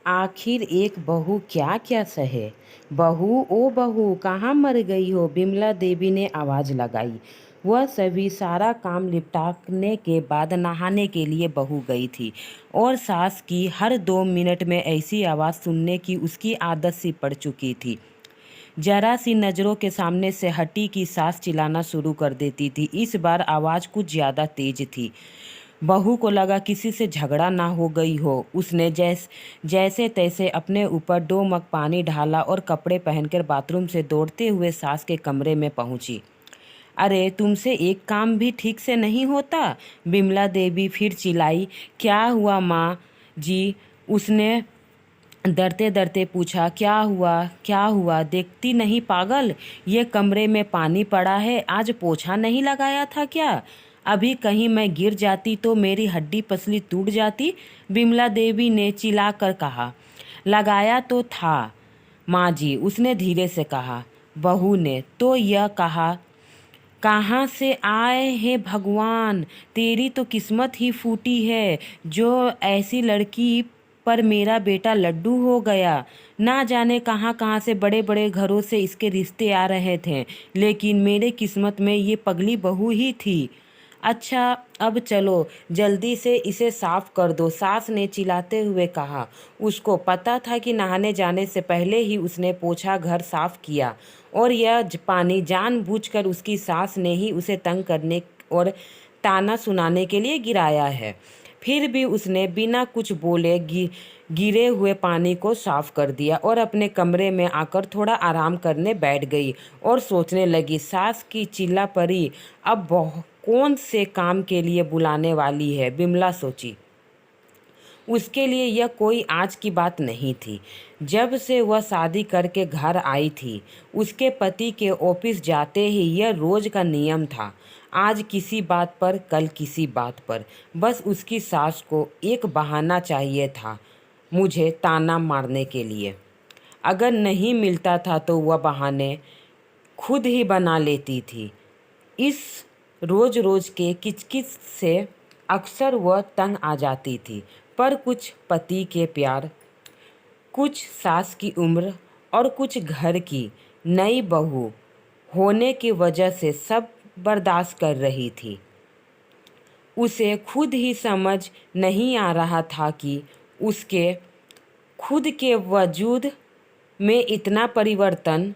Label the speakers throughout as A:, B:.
A: आखिर एक बहू क्या क्या सहे। बहू ओ बहू कहाँ मर गई हो, बिमला देवी ने आवाज़ लगाई। वह सभी सारा काम निपटाने के बाद नहाने के लिए बहू गई थी और सास की हर 2 मिनट में ऐसी आवाज़ सुनने की उसकी आदत सी पड़ चुकी थी। जरा सी नज़रों के सामने से हटी कि सास चिल्लाना शुरू कर देती थी। इस बार आवाज़ कुछ ज़्यादा तेज थी। बहू को लगा किसी से झगड़ा ना हो गई हो। उसने जैसे तैसे अपने ऊपर 2 मग पानी ढाला और कपड़े पहनकर बाथरूम से दौड़ते हुए सास के कमरे में पहुंची। अरे तुमसे एक काम भी ठीक से नहीं होता, बिमला देवी फिर चिल्लाई। क्या हुआ माँ जी, उसने डरते डरते पूछा। क्या हुआ, देखती नहीं पागल, ये कमरे में पानी पड़ा है, आज पोछा नहीं लगाया था क्या? अभी कहीं मैं गिर जाती तो मेरी हड्डी पसली टूट जाती, बिमला देवी ने चिल्ला कर कहा। लगाया तो था माँ जी, उसने धीरे से कहा। बहू ने तो यह कहा। कहाँ से आए हैं भगवान, तेरी तो किस्मत ही फूटी है जो ऐसी लड़की पर मेरा बेटा लड्डू हो गया। ना जाने कहाँ कहाँ से बड़े बड़े घरों से इसके रिश्ते आ रहे थे, लेकिन मेरे किस्मत में ये पगली बहू ही थी। अच्छा अब चलो जल्दी से इसे साफ कर दो, सास ने चिल्लाते हुए कहा। उसको पता था कि नहाने जाने से पहले ही उसने पोछा घर साफ किया और यह पानी जानबूझकर उसकी सास ने ही उसे तंग करने और ताना सुनाने के लिए गिराया है। फिर भी उसने बिना कुछ बोले गिरे हुए पानी को साफ कर दिया और अपने कमरे में आकर थोड़ा आराम करने बैठ गई और सोचने लगी, सास की चिल्ला परी अब कौन से काम के लिए बुलाने वाली है। बिमला सोची, उसके लिए यह कोई आज की बात नहीं थी। जब से वह शादी करके घर आई थी, उसके पति के ऑफिस जाते ही यह रोज का नियम था। आज किसी बात पर, कल किसी बात पर, बस उसकी सास को एक बहाना चाहिए था मुझे ताना मारने के लिए। अगर नहीं मिलता था तो वह बहाने खुद ही बना लेती थी। इस रोज रोज के किचकिच से अक्सर वह तंग आ जाती थी, पर कुछ पति के प्यार, कुछ सास की उम्र और कुछ घर की नई बहू होने की वजह से सब बर्दाश्त कर रही थी। उसे खुद ही समझ नहीं आ रहा था कि उसके खुद के वजूद में इतना परिवर्तन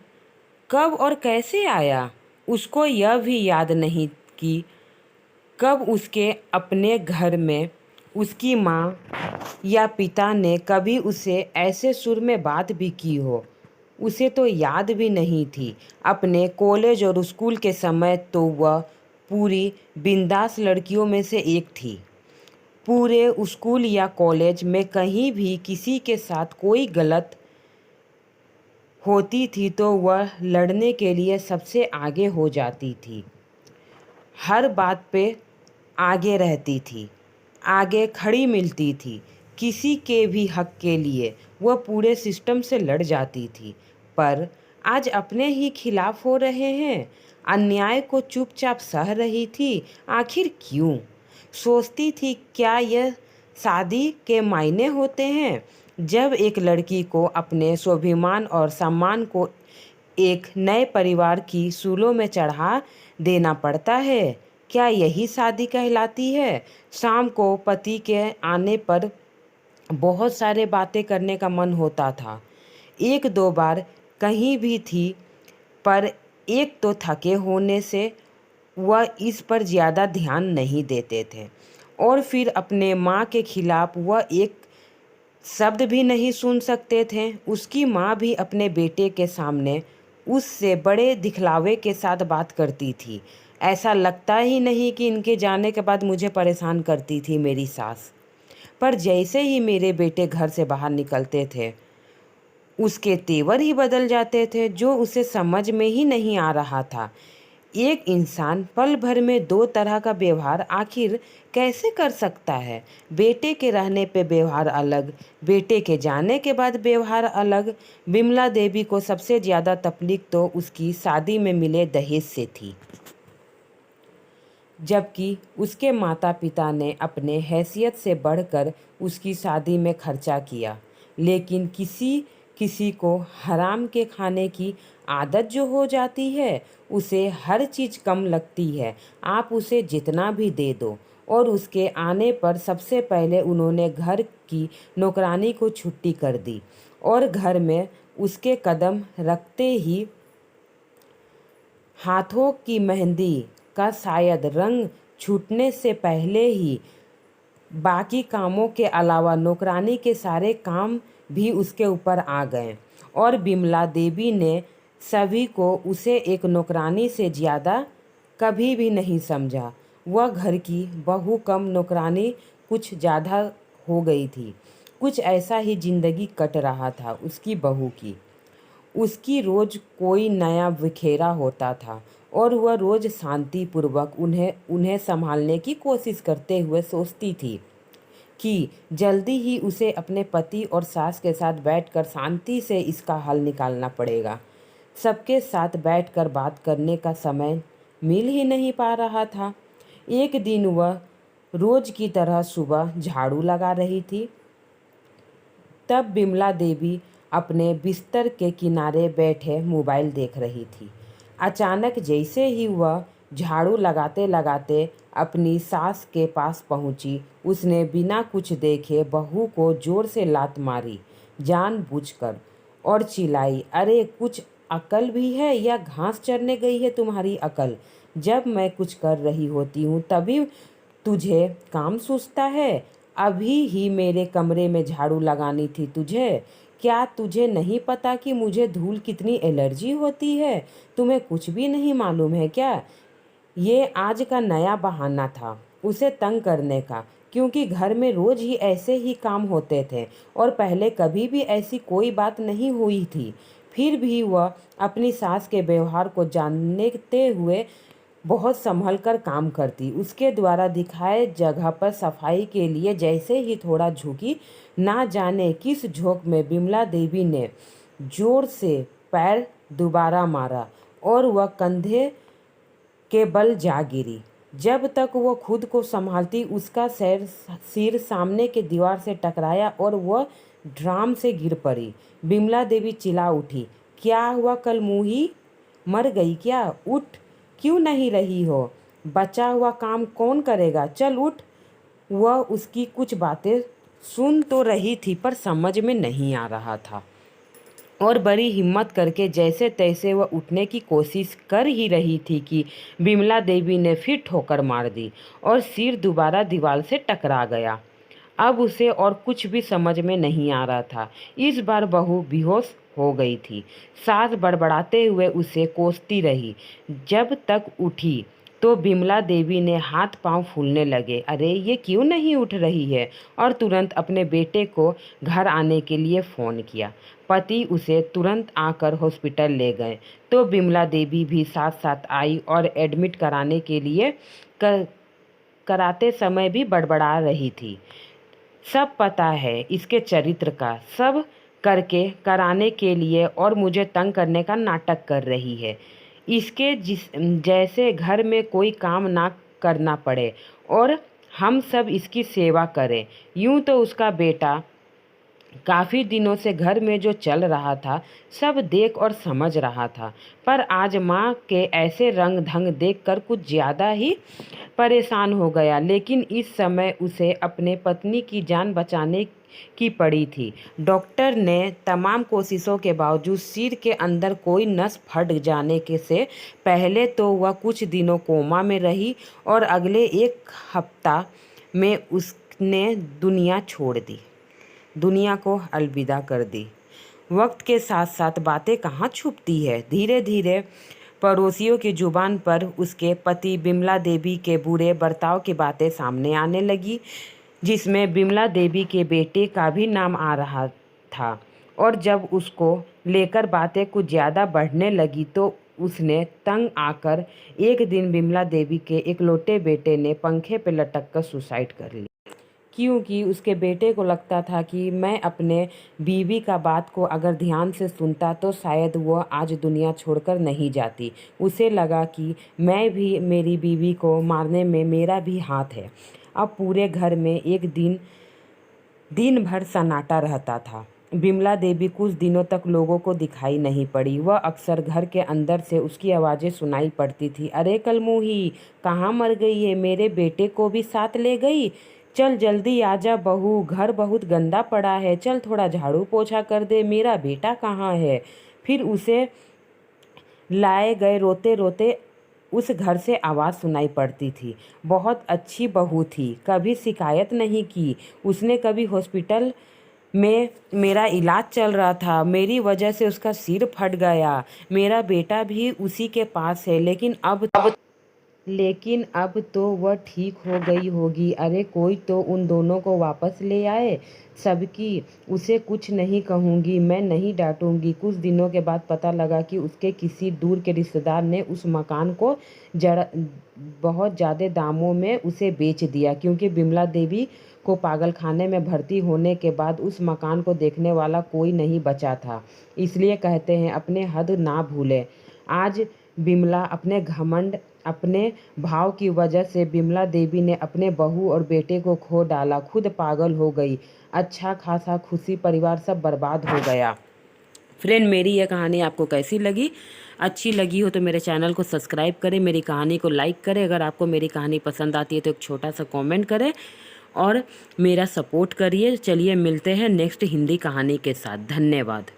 A: कब और कैसे आया। उसको यह भी याद नहीं कि कब उसके अपने घर में उसकी माँ या पिता ने कभी उसे ऐसे सुर में बात भी की हो। उसे तो याद भी नहीं थी। अपने कॉलेज और स्कूल के समय तो वह पूरी बिंदास लड़कियों में से एक थी। पूरे स्कूल या कॉलेज में कहीं भी किसी के साथ कोई गलत होती थी तो वह लड़ने के लिए सबसे आगे हो जाती थी। हर बात पे आगे रहती थी, आगे खड़ी मिलती थी। किसी के भी हक के लिए वह पूरे सिस्टम से लड़ जाती थी। पर आज अपने ही खिलाफ हो रहे हैं। अन्याय को चुपचाप सह रही थी। आखिर क्यों? सोचती थी, क्या यह शादी के मायने होते हैं, जब एक लड़की को अपने स्वाभिमान और सम्मान को एक नए परिवार की सूलों में चढ़ा देना पड़ता है? क्या यही शादी कहलाती है? शाम को पति के आने पर बहुत सारे बातें करने का मन होता था। एक दो बार कहीं भी थी, पर एक तो थके होने से वह इस पर ज़्यादा ध्यान नहीं देते थे और फिर अपने माँ के खिलाफ वह एक शब्द भी नहीं सुन सकते थे। उसकी माँ भी अपने बेटे के सामने उससे बड़े दिखलावे के साथ बात करती थी। ऐसा लगता ही नहीं कि इनके जाने के बाद मुझे परेशान करती थी मेरी सास। पर जैसे ही मेरे बेटे घर से बाहर निकलते थे, उसके तेवर ही बदल जाते थे, जो उसे समझ में ही नहीं आ रहा था। एक इंसान पल भर में दो तरह का व्यवहार आखिर कैसे कर सकता है? बेटे के रहने पे व्यवहार अलग, बेटे के जाने के बाद व्यवहार अलग। बिमला देवी को सबसे ज़्यादा तकलीफ तो उसकी शादी में मिले दहेज से थी, जबकि उसके माता पिता ने अपने हैसियत से बढ़कर उसकी शादी में खर्चा किया। लेकिन किसी किसी को हराम के खाने की आदत जो हो जाती है उसे हर चीज़ कम लगती है। आप उसे जितना भी दे दो। और उसके आने पर सबसे पहले उन्होंने घर की नौकरानी को छुट्टी कर दी और घर में उसके कदम रखते ही हाथों की मेहंदी का शायद रंग छूटने से पहले ही बाकी कामों के अलावा नौकरानी के सारे काम भी उसके ऊपर आ गए और बिमला देवी ने सभी को उसे एक नौकरानी से ज़्यादा कभी भी नहीं समझा। वह घर की बहू कम नौकरानी कुछ ज़्यादा हो गई थी। कुछ ऐसा ही जिंदगी कट रहा था उसकी बहू की। उसकी रोज़ कोई नया बिखेरा होता था और वह रोज़ शांतिपूर्वक उन्हें उन्हें संभालने की कोशिश करते हुए सोचती थी कि जल्दी ही उसे अपने पति और सास के साथ बैठकर शांति से इसका हल निकालना पड़ेगा। सबके साथ बैठकर बात करने का समय मिल ही नहीं पा रहा था। एक दिन वह रोज़ की तरह सुबह झाड़ू लगा रही थी, तब बिमला देवी अपने बिस्तर के किनारे बैठे मोबाइल देख रही थी। अचानक जैसे ही वह झाड़ू लगाते लगाते अपनी सास के पास पहुंची, उसने बिना कुछ देखे बहू को जोर से लात मारी जानबूझकर और चिल्लाई, अरे कुछ अकल भी है या घास चरने गई है तुम्हारी अकल? जब मैं कुछ कर रही होती हूँ तभी तुझे काम सूझता है। अभी ही मेरे कमरे में झाड़ू लगानी थी तुझे। क्या तुझे नहीं पता कि मुझे धूल कितनी एलर्जी होती है? तुम्हें कुछ भी नहीं मालूम है क्या? ये आज का नया बहाना था उसे तंग करने का, क्योंकि घर में रोज ही ऐसे ही काम होते थे और पहले कभी भी ऐसी कोई बात नहीं हुई थी। फिर भी वह अपनी सास के व्यवहार को जानते हुए बहुत संभल कर काम करती। उसके द्वारा दिखाए जगह पर सफाई के लिए जैसे ही थोड़ा झुकी, ना जाने किस झोंक में बिमला देवी ने जोर से पैर दोबारा मारा और वह कंधे के बल जा गिरी। जब तक वो खुद को संभालती उसका सिर सामने के दीवार से टकराया और वह ड्राम से गिर पड़ी। बिमला देवी चिल्ला उठी, क्या हुआ कल मुही? मर गई क्या? उठ, क्यों नहीं रही हो? बचा हुआ काम कौन करेगा? चल उठ। वह उसकी कुछ बातें सुन तो रही थी पर समझ में नहीं आ रहा था और बड़ी हिम्मत करके जैसे तैसे वह उठने की कोशिश कर ही रही थी कि बिमला देवी ने फिर ठोकर मार दी और सिर दोबारा दीवार से टकरा गया। अब उसे और कुछ भी समझ में नहीं आ रहा था। इस बार बहू बेहोश हो गई थी। सास बड़बड़ाते हुए उसे कोसती रही। जब तक उठी तो बिमला देवी ने हाथ पांव फूलने लगे। अरे ये क्यों नहीं उठ रही है? और तुरंत अपने बेटे को घर आने के लिए फ़ोन किया। पति उसे तुरंत आकर हॉस्पिटल ले गए तो बिमला देवी भी साथ साथ आई और एडमिट कराने के लिए कराते समय भी बड़बड़ा रही थी। सब पता है इसके चरित्र का, सब करके कराने के लिए और मुझे तंग करने का नाटक कर रही है। इसके जैसे घर में कोई काम ना करना पड़े और हम सब इसकी सेवा करें। यूं तो उसका बेटा काफ़ी दिनों से घर में जो चल रहा था सब देख और समझ रहा था, पर आज माँ के ऐसे रंग ढंग देखकर कुछ ज़्यादा ही परेशान हो गया। लेकिन इस समय उसे अपने पत्नी की जान बचाने की पड़ी थी। डॉक्टर ने तमाम कोशिशों के बावजूद सिर के अंदर कोई नस फट जाने के से पहले तो वह कुछ दिनों कोमा में रही और अगले एक हफ्ता में उसने दुनिया को अलविदा कर दी। वक्त के साथ साथ बातें कहाँ छुपती है। धीरे धीरे पड़ोसियों की जुबान पर उसके पति बिमला देवी के बुरे बर्ताव की बातें सामने आने लगी, जिसमें बिमला देवी के बेटे का भी नाम आ रहा था। और जब उसको लेकर बातें कुछ ज़्यादा बढ़ने लगी तो उसने तंग आकर एक दिन बिमला देवी के इकलौते बेटे ने पंखे पर लटक कर सुसाइड कर लिया, क्योंकि उसके बेटे को लगता था कि मैं अपने बीवी का बात को अगर ध्यान से सुनता तो शायद वह आज दुनिया छोड़कर नहीं जाती। उसे लगा कि मैं भी मेरी बीवी को मारने में मेरा भी हाथ है। अब पूरे घर में एक दिन भर सन्नाटा रहता था। बिमला देवी कुछ दिनों तक लोगों को दिखाई नहीं पड़ी। वह अक्सर घर के अंदर से उसकी आवाज़ें सुनाई पड़ती थी। अरे कलमूही, कहाँ मर गई है? मेरे बेटे को भी साथ ले गई? चल जल्दी आजा बहू, घर बहुत गंदा पड़ा है, चल थोड़ा झाड़ू पोछा कर दे। मेरा बेटा कहाँ है? फिर उसे लाए गए रोते रोते उस घर से आवाज़ सुनाई पड़ती थी। बहुत अच्छी बहू थी, कभी शिकायत नहीं की। उसने कभी हॉस्पिटल में मेरा इलाज चल रहा था, मेरी वजह से उसका सिर फट गया। मेरा बेटा भी उसी के पास है, लेकिन अब तो वह ठीक हो गई होगी। अरे कोई तो उन दोनों को वापस ले आए। सबकी उसे कुछ नहीं कहूँगी, मैं नहीं डांटूंगी। कुछ दिनों के बाद पता लगा कि उसके किसी दूर के रिश्तेदार ने उस मकान को जड़ बहुत ज़्यादा दामों में उसे बेच दिया, क्योंकि बिमला देवी को पागलखाने में भर्ती होने के बाद उस मकान को देखने वाला कोई नहीं बचा था। इसलिए कहते हैं अपने हद ना भूलें। आज बिमला अपने घमंड, अपने भाव की वजह से बिमला देवी ने अपने बहू और बेटे को खो डाला, खुद पागल हो गई। अच्छा खासा खुशी परिवार सब बर्बाद हो गया। फ्रेंड, मेरी यह कहानी आपको कैसी लगी? अच्छी लगी हो तो मेरे चैनल को सब्सक्राइब करें, मेरी कहानी को लाइक करें। अगर आपको मेरी कहानी पसंद आती है तो एक छोटा सा कमेंट करें और मेरा सपोर्ट करिए। चलिए मिलते हैं नेक्स्ट हिंदी कहानी के साथ। धन्यवाद।